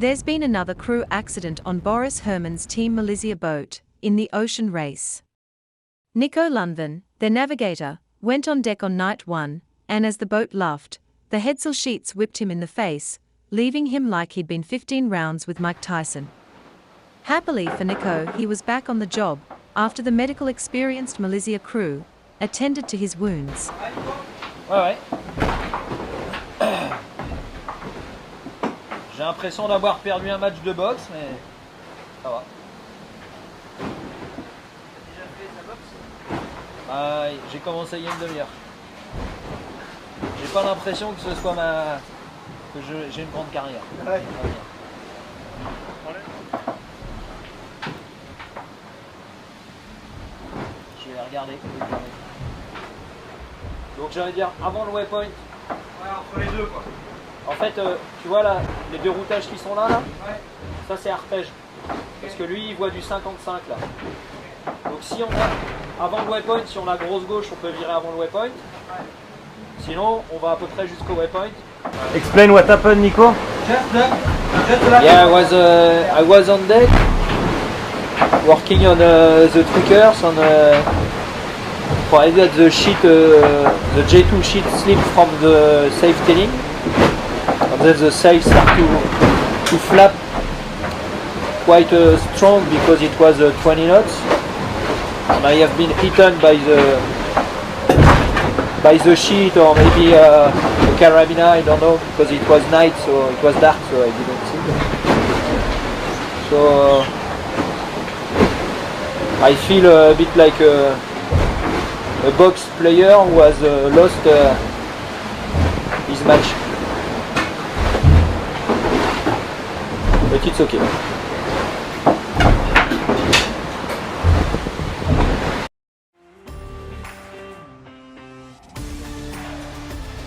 There's been another crew accident on Boris Herrmanns Team Malizia boat, in the ocean race. Nico Lunven, their navigator, went on deck on night 1, and as the boat luffed, the headsail sheets whipped him in the face, leaving him like he'd been 15 rounds with Mike Tyson. Happily for Nico, he was back on the job, after the medical experienced Malizia crew attended to his wounds. Ouais. J'ai l'impression d'avoir perdu un match de boxe, mais ça va. T'as déjà fait ta boxe? J'ai commencé il y a une demi-heure. J'ai pas l'impression que ce soit que j'ai une grande carrière. Ouais. Je vais regarder. Donc j'allais dire avant le waypoint. Ouais, entre les deux quoi. En fait, tu vois là, les deux routages qui sont là, ouais. Ça c'est arpège. Parce que lui il voit du 55 là. Donc si on a, avant le waypoint, si on a grosse gauche, on peut virer avant le waypoint. Ouais. Sinon, on va à peu près jusqu'au waypoint. Explain what happened, Nico. Yeah, I was on deck, working on the triggers, on provided that the sheet, the J2 sheet slipped from the safe tailing. And then the sails start to flap quite strong because it was 20 knots. And I have been hit by the sheet or maybe the carabiner, I don't know, because it was night, so it was dark, so I didn't see. So I feel a bit like a box player who has lost his match. But it's okay.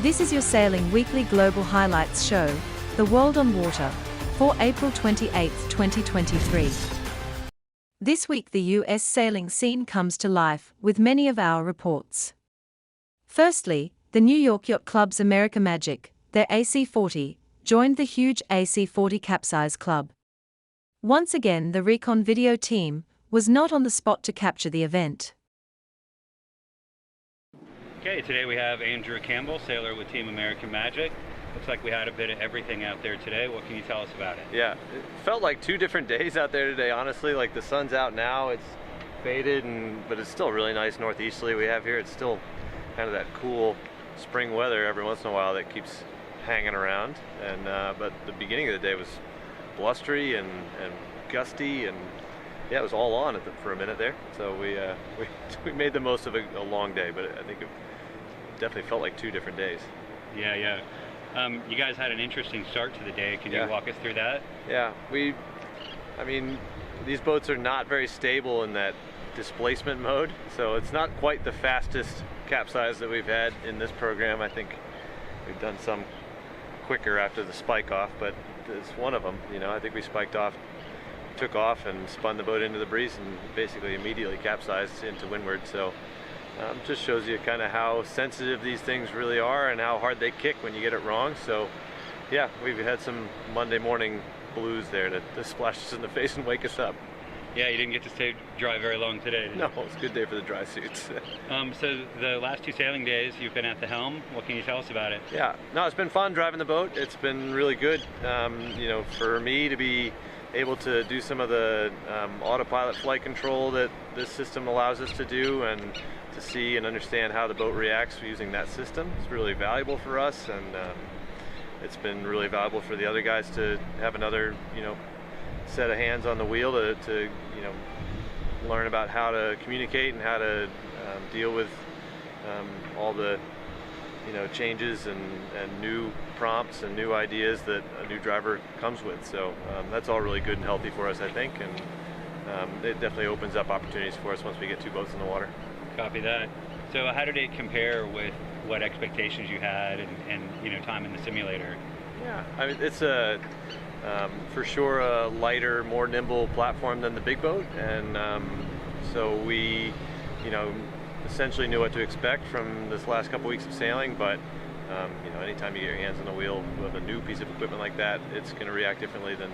This is your Sailing Weekly Global Highlights show, The World on Water, for April 28, 2023. This week the US sailing scene comes to life with many of our reports. Firstly, the New York Yacht Club's America Magic, their AC-40, joined the huge AC-40 Capsize Club. Once again the Recon video team was not on the spot to capture the event. Okay, today we have Andrew Campbell, sailor with Team American Magic. Looks like we had a bit of everything out there today. What can you tell us about it? Yeah, it felt like 2 different days out there today, honestly. Like the sun's out now, it's faded, but it's still really nice northeasterly we have here. It's still kind of that cool spring weather every once in a while that keeps hanging around. And but the beginning of the day was blustery and gusty, and yeah, it was all on for a minute there. So we made the most of a long day, but I think it definitely felt like 2 different days. Yeah. You guys had an interesting start to the day. Can you walk us through that? Yeah, I mean, these boats are not very stable in that displacement mode, so it's not quite the fastest capsize that we've had in this program. I think we've done some quicker after the spike off, but it's one of them. You know, I think we spiked off, took off, and spun the boat into the breeze, and basically immediately capsized into windward. So just shows you kind of how sensitive these things really are and how hard they kick when you get it wrong. So yeah, we've had some Monday morning blues there to splash us in the face and wake us up. Yeah, you didn't get to stay dry very long today, did you? No, it's a good day for the dry suits. So the last 2 sailing days you've been at the helm. What can you tell us about it? Yeah, no, it's been fun driving the boat. It's been really good. You know, for me to be able to do some of the autopilot flight control that this system allows us to do, and to see and understand how the boat reacts using that system, it's really valuable for us, and it's been really valuable for the other guys to have another, set of hands on the wheel to learn about how to communicate and how to deal with all the changes and new prompts and new ideas that a new driver comes with. So that's all really good and healthy for us, I think, and it definitely opens up opportunities for us once we get 2 boats in the water. Copy that. So how did it compare with what expectations you had and time in the simulator? Yeah, I mean, it's for sure a lighter, more nimble platform than the big boat, and so we essentially knew what to expect from this last couple weeks of sailing, but Anytime you get your hands on the wheel with a new piece of equipment like that, it's going to react differently than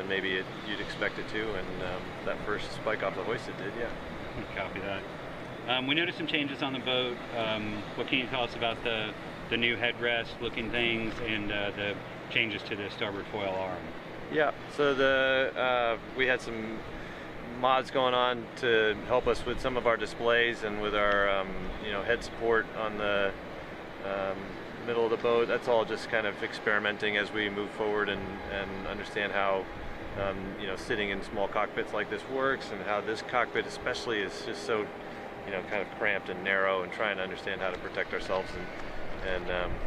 maybe you'd expect it to, and that first spike off the hoist it did, yeah. Copy that. We noticed some changes on the boat. What can you tell us about the new headrest looking things and the changes to the starboard foil arm? Yeah, so we had some mods going on to help us with some of our displays and with our head support on the middle of the boat. That's all just kind of experimenting as we move forward and understand how sitting in small cockpits like this works, and how this cockpit especially is just so kind of cramped and narrow, and trying to understand how to protect ourselves and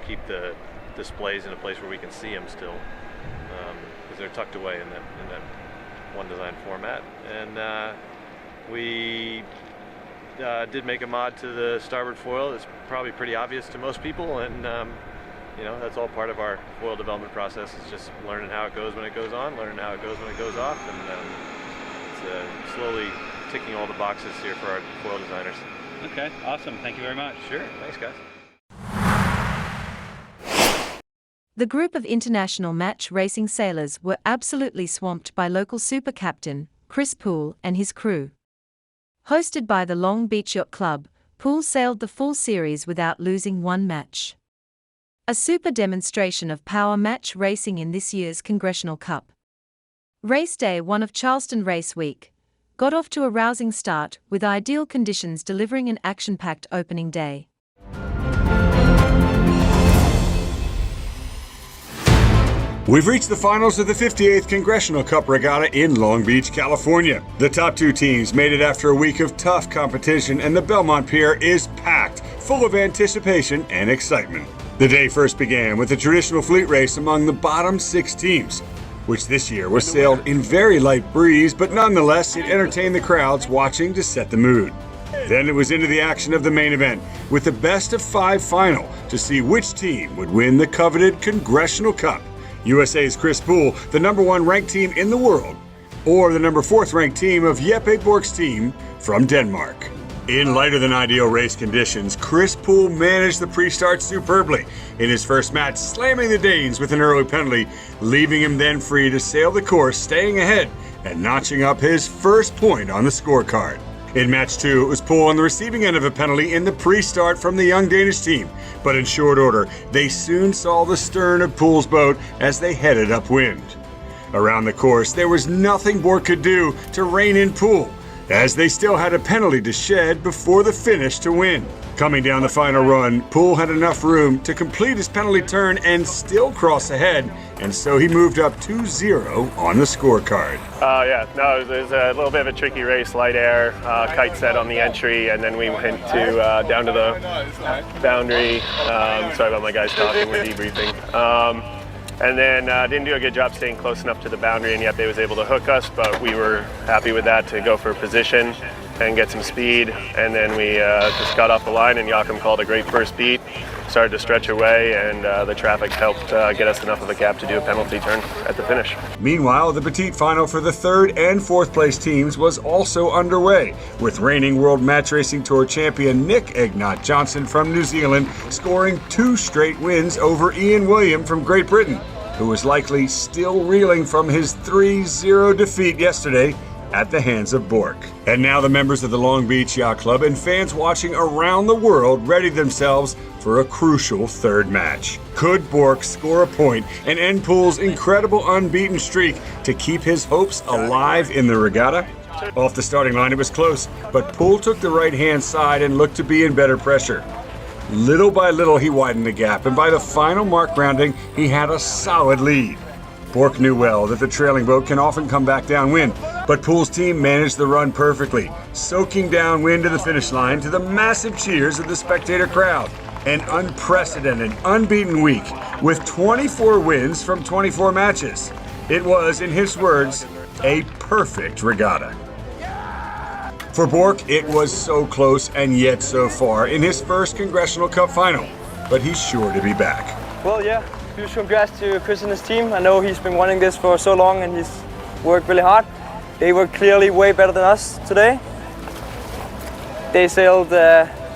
keep the displays in a place where we can see them still, because they're tucked away in that one design format. And we did make a mod to the starboard foil. It's probably pretty obvious to most people, and that's all part of our foil development process. It's just learning how it goes when it goes on, learning how it goes when it goes off, and it's slowly ticking all the boxes here for our foil designers. Okay, awesome. Thank you very much. Sure, thanks guys. The group of international match racing sailors were absolutely swamped by local super captain Chris Poole and his crew. Hosted by the Long Beach Yacht Club, Poole sailed the full series without losing one match. A super demonstration of power match racing in this year's Congressional Cup. Race day 1 of Charleston Race Week got off to a rousing start, with ideal conditions delivering an action-packed opening day. We've reached the finals of the 58th Congressional Cup Regatta in Long Beach, California. The top two teams made it after a week of tough competition, and the Belmont Pier is packed, full of anticipation and excitement. The day first began with a traditional fleet race among the bottom 6 teams, which this year was sailed in very light breeze, but nonetheless it entertained the crowds watching to set the mood. Then it was into the action of the main event, with the best of 5 final to see which team would win the coveted Congressional Cup. USA's Chris Poole, the number 1 ranked team in the world, or the number 4th ranked team of Jeppe Borch's team from Denmark. In lighter than ideal race conditions, Chris Poole managed the pre-start superbly in his first match, slamming the Danes with an early penalty, leaving him then free to sail the course, staying ahead and notching up his first point on the scorecard. In match 2, it was Poole on the receiving end of a penalty in the pre-start from the young Danish team, but in short order, they soon saw the stern of Poole's boat as they headed upwind. Around the course, there was nothing Borch could do to rein in Poole, as they still had a penalty to shed before the finish to win. Coming down the final run, Poole had enough room to complete his penalty turn and still cross ahead, and so he moved up 2-0 on the scorecard. It was a little bit of a tricky race, light air, kite set on the entry, and then we went to down to the boundary. Sorry about my guys talking, we're debriefing. And then didn't do a good job staying close enough to the boundary, and Jeppe was able to hook us, but we were happy with that to go for a position and get some speed. And then we just got off the line, and Joachim called a great first beat, started to stretch away, and the traffic helped get us enough of a gap to do a penalty turn at the finish. Meanwhile, the petite final for the 3rd and 4th place teams was also underway, with reigning World Match Racing Tour champion Nick Egnott Johnson from New Zealand scoring 2 straight wins over Ian William from Great Britain, who was likely still reeling from his 3-0 defeat yesterday at the hands of Borch. And now the members of the Long Beach Yacht Club and fans watching around the world readied themselves for a crucial 3rd match. Could Borch score a point and end Poole's incredible unbeaten streak to keep his hopes alive in the regatta? Off the starting line it was close, but Poole took the right-hand side and looked to be in better pressure. Little by little he widened the gap, and by the final mark rounding he had a solid lead. Borch knew well that the trailing boat can often come back downwind, but Poole's team managed the run perfectly, soaking downwind to the finish line to the massive cheers of the spectator crowd. An unprecedented, unbeaten week with 24 wins from 24 matches. It was, in his words, a perfect regatta. For Borch, it was so close and yet so far in his first Congressional Cup final, but he's sure to be back. Well, yeah, huge congrats to Chris and his team. I know he's been wanting this for so long and he's worked really hard. They were clearly way better than us today. They sailed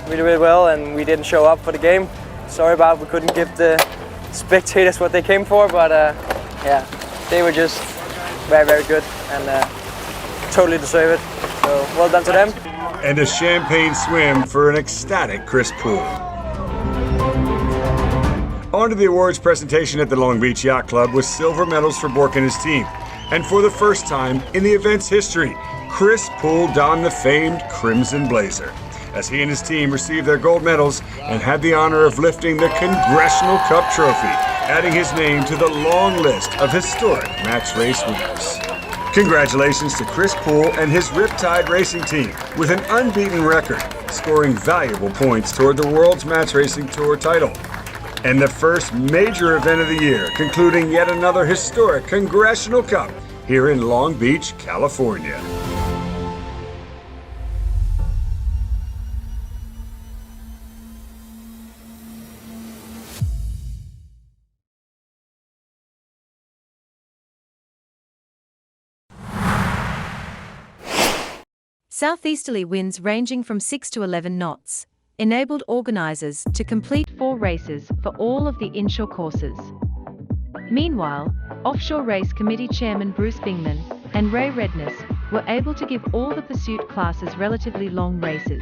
really well, and we didn't show up for the game. Sorry about we couldn't give the spectators what they came for, but yeah, they were just very, very good and totally deserve it. So well done to them. And a champagne swim for an ecstatic Chris Poole. On to the awards presentation at the Long Beach Yacht Club with silver medals for Bork and his team. And for the first time in the event's history, Chris Poole donned the famed Crimson Blazer as he and his team received their gold medals and had the honor of lifting the Congressional Cup trophy, adding his name to the long list of historic match race winners. Congratulations to Chris Poole and his Riptide Racing team with an unbeaten record, scoring valuable points toward the World's Match Racing Tour title. And the first major event of the year, concluding yet another historic Congressional Cup here in Long Beach, California. Southeasterly winds ranging from 6 to 11 knots enabled organizers to complete 4 races for all of the inshore courses. Meanwhile, Offshore Race Committee Chairman Bruce Bingman and Ray Redness were able to give all the pursuit classes relatively long races.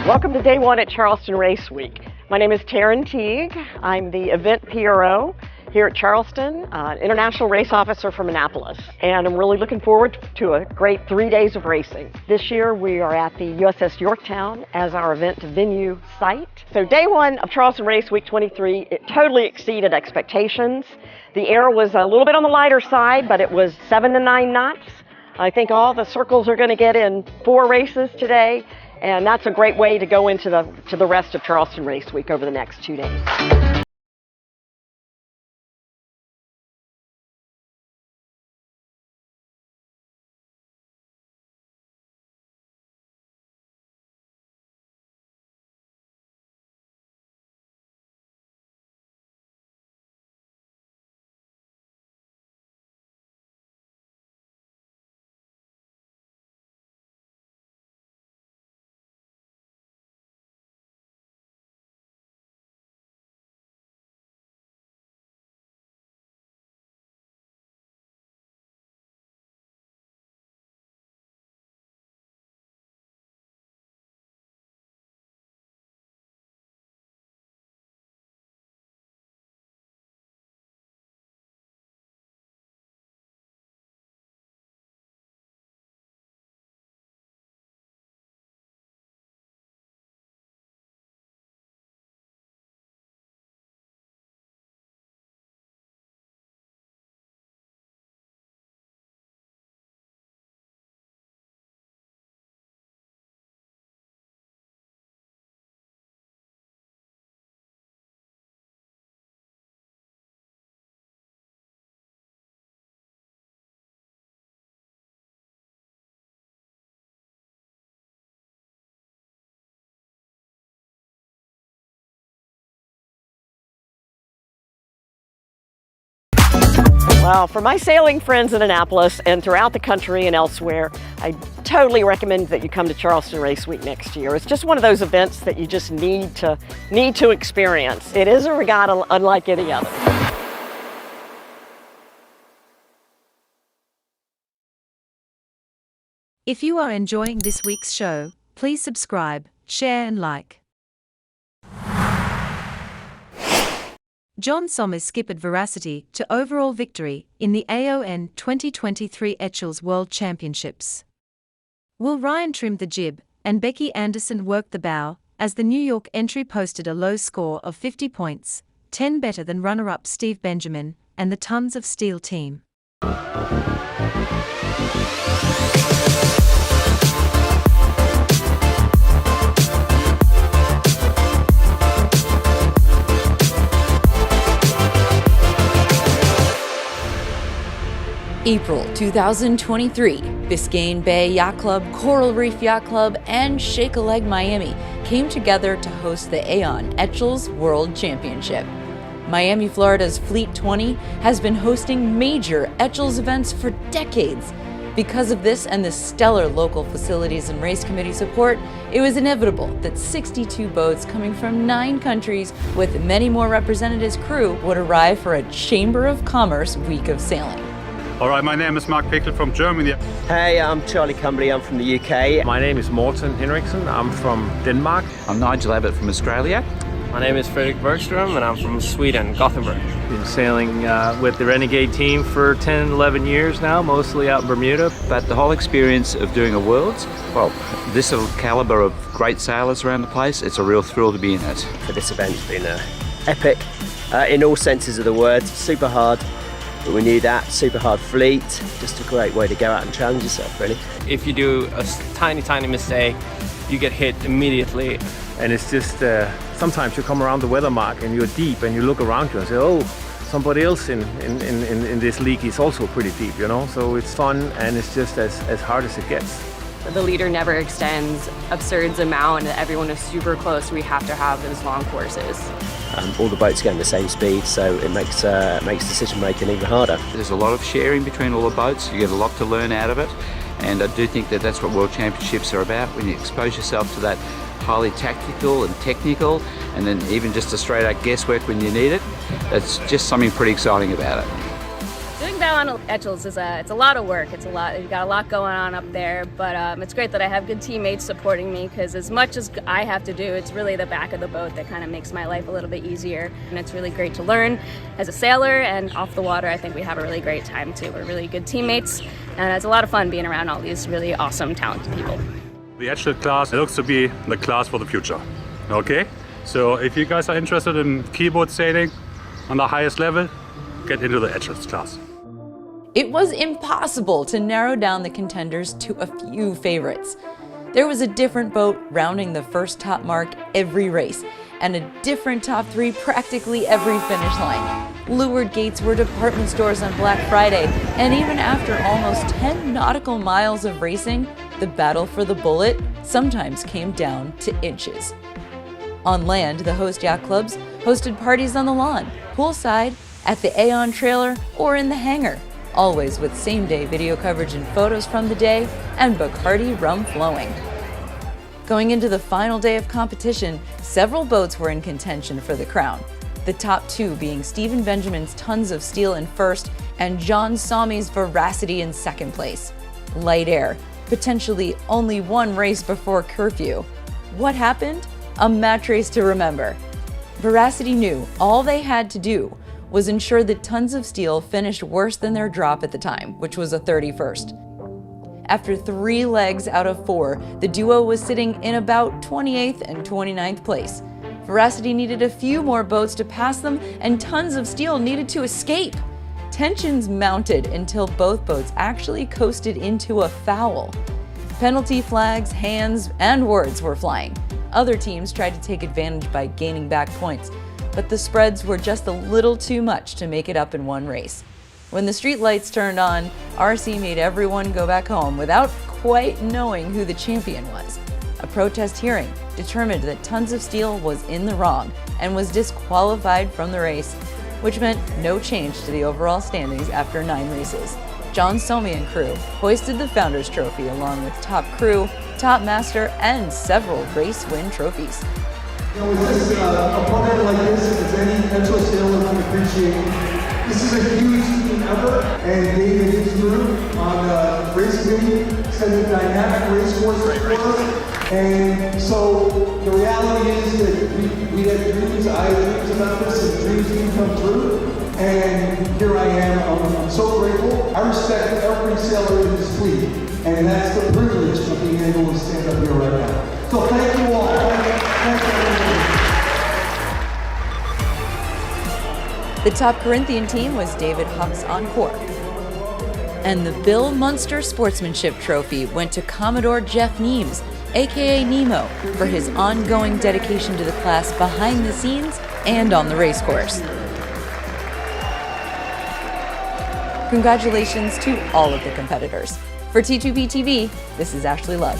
Welcome to day 1 at Charleston Race Week. My name is Taryn Teague. I'm the event PRO here at Charleston, International Race Officer from Annapolis. And I'm really looking forward to a great 3 days of racing. This year we are at the USS Yorktown as our event venue site. So day 1 of Charleston Race Week 23, it totally exceeded expectations. The air was a little bit on the lighter side, but it was 7 to 9 knots. I think all the circles are going to get in 4 races today, and that's a great way to go into the rest of Charleston Race Week over the next 2 days. Well, for my sailing friends in Annapolis and throughout the country and elsewhere, I totally recommend that you come to Charleston Race Week next year. It's just one of those events that you just need to experience. It is a regatta unlike any other. If you are enjoying this week's show, please subscribe, share and like. John Somers skippered Veracity to overall victory in the AON 2023 Etchells World Championships. Will Ryan trimmed the jib, and Becky Anderson worked the bow, as the New York entry posted a low score of 50 points, 10 better than runner-up Steve Benjamin and the Tons of Steel team. April 2023, Biscayne Bay Yacht Club, Coral Reef Yacht Club, and Shake a Leg Miami came together to host the AON Etchells World Championship. Miami, Florida's Fleet 20 has been hosting major Etchells events for decades, Because of this and the stellar local facilities and race committee support, it was inevitable that 62 boats coming from 9 countries with many more representatives' crew would arrive for a Chamber of Commerce week of sailing. All right, my name is Mark Pickel from Germany. Hey, I'm Charlie Cumbly, I'm from the UK. My name is Morten Henriksen, I'm from Denmark. I'm Nigel Abbott from Australia. My name is Fredrik Bergström and I'm from Sweden, Gothenburg. Been sailing with the Renegade team for 10, 11 years now, mostly out in Bermuda. But the whole experience of doing a Worlds, well, this caliber of great sailors around the place, it's a real thrill to be in it. For this event, it's been epic in all senses of the word. Super hard, but we knew that. Super hard fleet, just a great way to go out and challenge yourself, really. If you do a tiny mistake, you get hit immediately. And it's just, sometimes you come around the weather mark and you're deep and you look around you and say, oh, somebody else in this league is also pretty deep, you know? So it's fun and it's just as hard as it gets. The leader never extends absurd amount and everyone is super close. We have to have those long courses. All the boats going the same speed, so it makes decision making even harder. There's a lot of sharing between all the boats. You get a lot to learn out of it. And I do think that that's what World Championships are about, when you expose yourself to that highly tactical and technical, and then even just a straight out guesswork when you need it. That's just something pretty exciting about it. Doing that on Etchells is it's a lot of work. It's a lot. You've got a lot going on up there, but it's great that I have good teammates supporting me, because as much as I have to do, it's really the back of the boat that kind of makes my life a little bit easier. And it's really great to learn as a sailor, and off the water, I think we have a really great time too. We're really good teammates, and it's a lot of fun being around all these really awesome, talented people. The Etchells class looks to be the class for the future. Okay? So if you guys are interested in keyboard sailing on the highest level, get into the Etchells class. It was impossible to narrow down the contenders to a few favorites. There was a different boat rounding the first top mark every race, and a different top 3 practically every finish line. Leeward gates were department stores on Black Friday, and even after almost 10 nautical miles of racing, the battle for the bullet sometimes came down to inches. On land, the host yacht clubs hosted parties on the lawn, poolside, at the Aon trailer, or in the hangar, always with same-day video coverage and photos from the day and Bacardi rum flowing. Going into the final day of competition, several boats were in contention for the crown, the top 2 being Stephen Benjamin's Tons of Steel in first and John Sommy's Veracity in second place. Light air, potentially only one race before curfew. What happened? A match race to remember. Veracity knew all they had to do was ensure that Tons of Steel finished worse than their drop at the time, which was a 31st. After 3 legs out of 4, the duo was sitting in about 28th and 29th place. Veracity needed a few more boats to pass them, and Tons of Steel needed to escape. Tensions mounted until both boats actually coasted into a foul. Penalty flags, hands, and words were flying. Other teams tried to take advantage by gaining back points, but the spreads were just a little too much to make it up in one race. When the street lights turned on, RC made everyone go back home without quite knowing who the champion was. A protest hearing determined that Tons of Steel was in the wrong and was disqualified from the race, which meant no change to the overall standings after 9 races. John Sommy and crew hoisted the Founders Trophy along with Top Crew, Top Master, and several race win trophies. You know, with this, a program like this, as any Etchells sailor can appreciate, this is a huge team effort, and David and his crew on the race committee set a dynamic race course for us. And so the reality is that we had dreams, I had dreams about this, and dreams didn't come true. And here I am, I'm so grateful. I respect every sailor in this fleet, and that's the privilege of being able to stand up here right now. So thank you all. Thank you everyone. The top Corinthian team was David Huck's Encore. And the Bill Munster Sportsmanship Trophy went to Commodore Jeff Neems, aka Nemo, for his ongoing dedication to the class behind the scenes and on the racecourse. Congratulations to all of the competitors. For T2B TV, this is Ashley Love.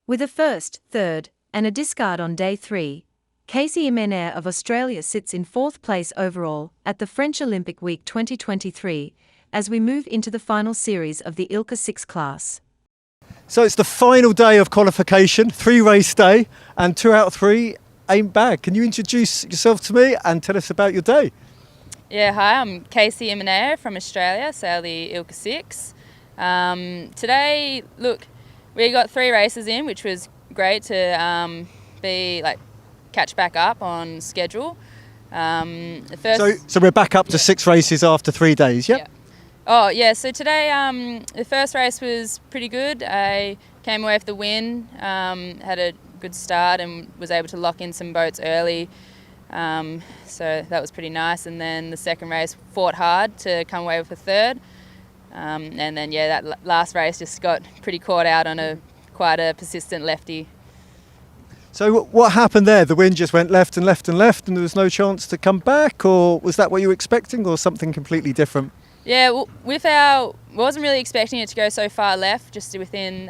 With a first, third, and a discard on day 3, Casey Imenair of Australia sits in 4th place overall at the French Olympic Week 2023 as we move into the final series of the ILCA 6 class. So it's the final day of qualification, 3-race day, and 2 out of 3 ain't bad. Can you introduce yourself to me and tell us about your day? Yeah, hi, I'm Casey Imenair from Australia, sail the ILCA 6. Today, look, we got 3 races in, which was great to catch back up on schedule. So we're back up to 6 races after 3 days, yeah? Oh yeah, so today the first race was pretty good. I came away with the win, had a good start and was able to lock in some boats early. So that was pretty nice. And then the second race fought hard to come away with a third. And then that last race just got pretty caught out on quite a persistent lefty. So what happened there? The wind just went left and left and left and there was no chance to come back, or was that what you were expecting, or something completely different? Yeah, well, wasn't really expecting it to go so far left, just within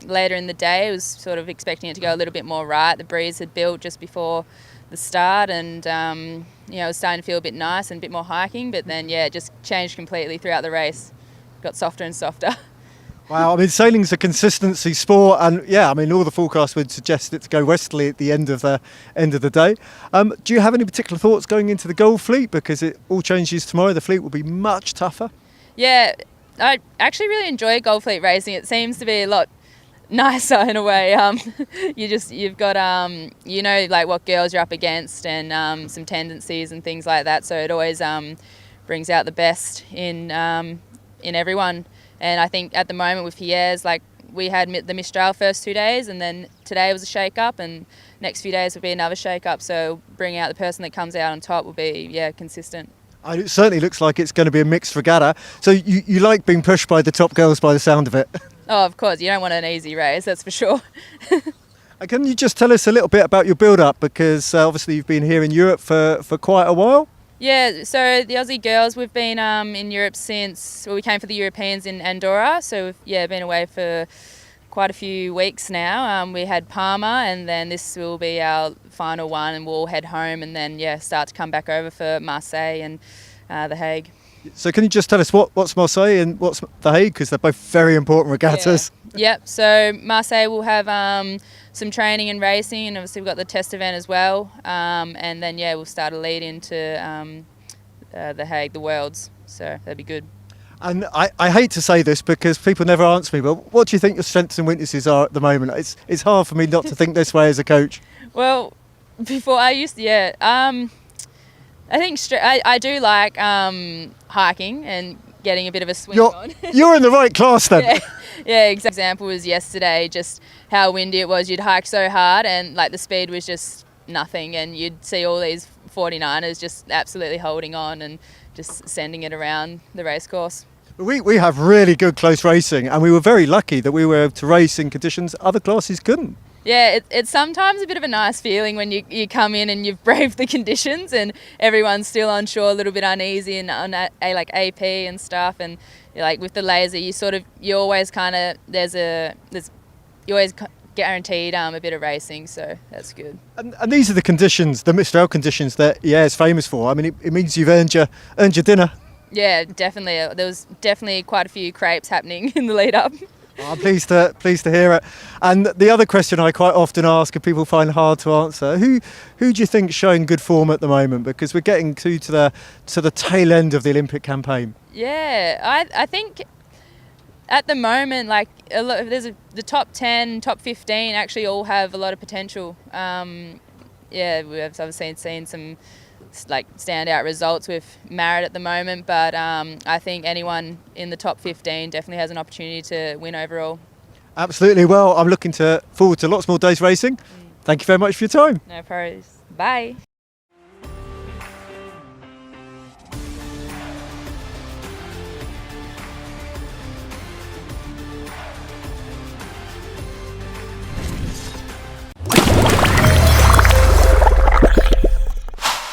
later in the day. I was sort of expecting it to go a little bit more right. The breeze had built just before the start and it was starting to feel a bit nice and a bit more hiking, but then it just changed completely throughout the race. Got softer and softer. Wow, I mean, sailing's a consistency sport, and all the forecasts would suggest it to go westerly at the end of the day. Do you have any particular thoughts going into the Gold Fleet, because it all changes tomorrow? The fleet will be much tougher. Yeah, I actually really enjoy Gold Fleet racing. It seems to be a lot nicer in a way. You've got like what girls you're up against and some tendencies and things like that. So it always brings out the best in everyone. And I think at the moment with Pierre's, like we had the Mistral first 2 days, and then today was a shake-up, and next few days will be another shake-up. So bringing out the person that comes out on top will be consistent. It certainly looks like it's going to be a mixed regatta. So you like being pushed by the top girls by the sound of it? Oh, of course. You don't want an easy race, that's for sure. Can you just tell us a little bit about your build-up? Because obviously you've been here in Europe for quite a while. Yeah, so the Aussie girls, we've been in Europe since, we came for the Europeans in Andorra. So we've been away for quite a few weeks now. We had Palma, and then this will be our final one, and we'll head home and then start to come back over for Marseille and The Hague. So can you just tell us what's Marseille and what's The Hague, because they're both very important regattas? Yep, so Marseille will have some training and racing, and obviously we've got the test event as well, and then we'll start a lead into The Hague, the Worlds, so that'd be good. And I hate to say this because people never answer me, but what do you think your strengths and weaknesses are at the moment? It's hard for me not to think this way as a coach. Well, before I used to, I think I do like hiking and getting a bit of a swing on. You're in the right class then. Example was yesterday, just how windy it was. You'd hike so hard and like the speed was just nothing, and you'd see all these 49ers just absolutely holding on and just sending it around the race course. We have really good close racing, and we were very lucky that we were able to race in conditions other classes couldn't. Yeah, it's sometimes a bit of a nice feeling when you come in and you've braved the conditions and everyone's still on shore, a little bit uneasy and on like AP and stuff, and like with the laser you always kind of you always guaranteed a bit of racing, so that's good. And these are the conditions, the Mistral conditions that is famous for. I mean, it means you've earned your dinner. Yeah, definitely. There was definitely quite a few crepes happening in the lead up. I'm pleased to hear it. And the other question I quite often ask, and people find hard to answer, who do you think's showing good form at the moment? Because we're getting to the tail end of the Olympic campaign. Yeah, I think at the moment, like the top 10, top 15 actually all have a lot of potential. We've obviously seen some like standout results with Marriott at the moment, but I think anyone in the top 15 definitely has an opportunity to win overall. Absolutely. Well, I'm looking forward to lots more days racing. Thank you very much for your time. No worries. Bye.